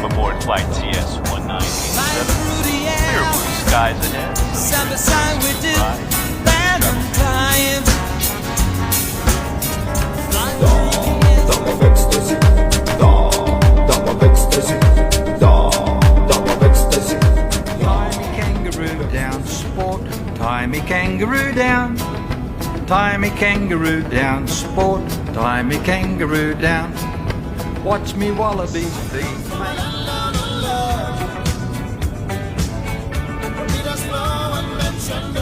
Welcome aboard flight CS-1987. Clear blue skies ahead. Side by side we do random climb. Dam of ecstasy, dam of ecstasy, dam of ecstasy. Tie me kangaroo down, sport. Tie me kangaroo down. Tie me kangaroo down, sport. Tie me kangaroo down. Watch me wallaby feed. Lead us slow and mention